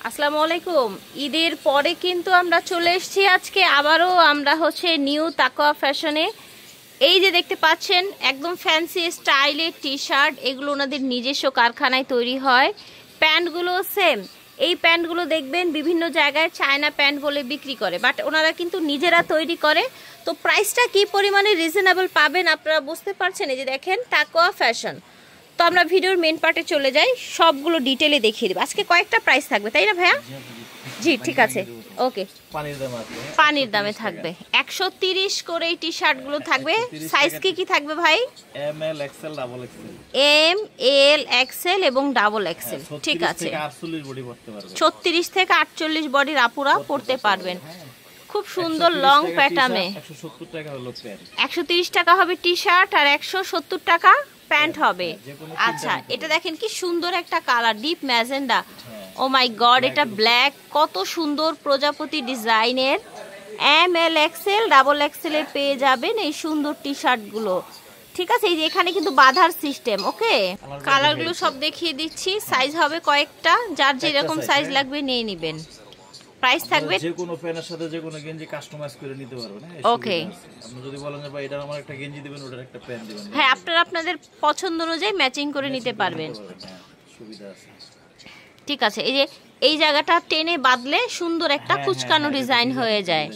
আসসালামু আলাইকুম। ঈদের পরে কিন্তু আমরা চলে এসেছি আজকে আবারও আমরা নিউ তাকওয়া ফ্যাশনে। এই যে দেখতে পাচ্ছেন একদম ফ্যান্সি স্টাইলের টি শার্ট, এগুলো ওনাদের নিজস্ব কারখানায় তৈরি হয়। প্যান্টগুলো সেম, এই প্যান্টগুলো দেখবেন বিভিন্ন জায়গায় চায়না প্যান্ট বলে বিক্রি করে, বাট ওনারা কিন্তু নিজেরা তৈরি করে। তো প্রাইসটা কি পরিমাণে রিজনেবল পাবেন আপনারা বুঝতে পারছেন। এই যে দেখেন তাকওয়া ফ্যাশন। তো আমরা ভিডিওর মেন পার্টে চলে যাই, সবগুলো ডিটেলে দেখিয়ে দেবো। আজকে কয়েকটা প্রাইস থাকবে তাই না ভাইয়া? জি ঠিক আছে, ওকে। পানির দামে থাকবে 130 করে এই টি শার্টগুলো থাকবে। সাইজ কি থাকবে ভাই? M L XL double XL. M L XL এবং ডাবল এক্সেল, ঠিক আছে। 36 থেকে 48 বডির আপুরা পড়তে পারবেন। খুব সুন্দর লং প্যাটার্নে 170 টাকা হলো প্যান্ট, 130 টাকা হবে টি শার্ট আর 170 টাকা প্যান্ট হবে। আচ্ছা, এটা দেখেন কি সুন্দর একটা কালার, ডিপ ম্যাজেন্ডা। ও মাই গড, এটা ব্ল্যাক, কত সুন্দর প্রজাপতি ডিজাইনের। এম এল এক্সেল ডাবল এক্সেলে পেয়ে যাবেন এই সুন্দর টি শার্টগুলো, ঠিক আছে। এই যে এখানে কিন্তু বাঁধার সিস্টেম, ওকে। কালারগুলো সব দেখিয়ে দিচ্ছি, সাইজ হবে কয়েকটা, যার যেরকম সাইজ লাগবে নিয়ে নেবেন। প্রাইস থাকবে যে কোনো প্যান্টের সাথে যে কোনো গেঞ্জি কাস্টমাইজ করে নিতে পারবেন। ওকে, আপনি যদি বলেন যে ভাই এটা আমার একটা গেঞ্জি দিবেন, ওটার একটা প্যান্ট দিবেন, হ্যাঁ আপনারা আপনাদের পছন্দ অনুযায়ী ম্যাচিং করে নিতে পারবেন, সুবিধা আছে। ঠিক আছে। এই যে এই জায়গাটা টেনে বাঁধলে সুন্দর একটা কুচকানো ডিজাইন হয়ে যায়।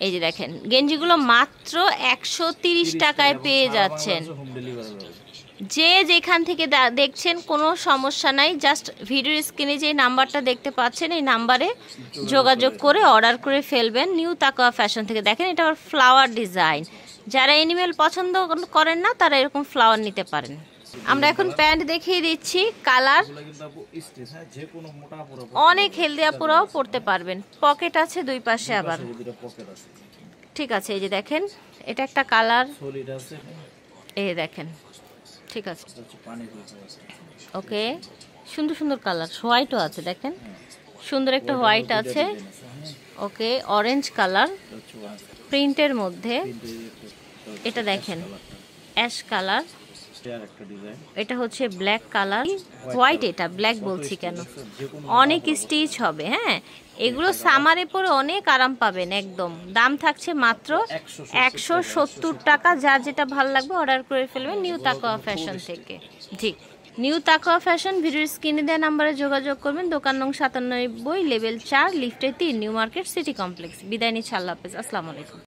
এই যে দেখেন গেঞ্জিগুলো মাত্র 130 টাকায় পেয়ে যাচ্ছেন। যে যেখান থেকে দেখছেন কোনো সমস্যা নাই, জাস্ট ভিডিওর স্ক্রিনে যে নাম্বারটা দেখতে পাচ্ছেন এই নাম্বারে যোগাযোগ করে অর্ডার করে ফেলবেন। নিউ তাকওয়া ফ্যাশন থেকে। দেখেন এটা আবার ফ্লাওয়ার ডিজাইন, যারা এনিমেল পছন্দ করেন না তারা এরকম ফ্লাওয়ার নিতে পারেন। আমরা এখন প্যান্ট দেখিয়ে দিচ্ছি, কালার অনেক হেলদি আপুরাও পরতে পারবেন। পকেট আছে দুই পাশে আবার, ঠিক আছে। এই যে দেখেন এটা একটা কালার, এই দেখেন, ঠিক আছে, ওকে। সুন্দর সুন্দর কালার, হোয়াইটও আছে, দেখেন সুন্দর একটা হোয়াইট আছে, ওকে। অরেঞ্জ কালার প্রিন্টের মধ্যে, এটা দেখেন অ্যাশ কালার, এটা হচ্ছে ব্ল্যাক কালার, হোয়াইট, এটা ব্ল্যাক বলছি কেন, অনেক স্টিচ হবে। হ্যাঁ, এগুলো সামারে পরে অনেক আরাম পাবেন একদম। দাম থাকছে মাত্র 170 টাকা। যার যেটা ভালো লাগবে অর্ডার করে ফেলবেন নিউ তাকওয়া ফ্যাশন থেকে। জি, নিউ তাকওয়া ফ্যাশন, ভিডিওর স্ক্রিনে দেওয়া নাম্বারে যোগাযোগ করবেন। দোকান নং 97, লেভেল 4, লিফটে 3, নিউ মার্কেট সিটি কমপ্লেক্স। বিদায় নিচ্ছি, আল্লাহ হাফেজ, আসসালামু আলাইকুম।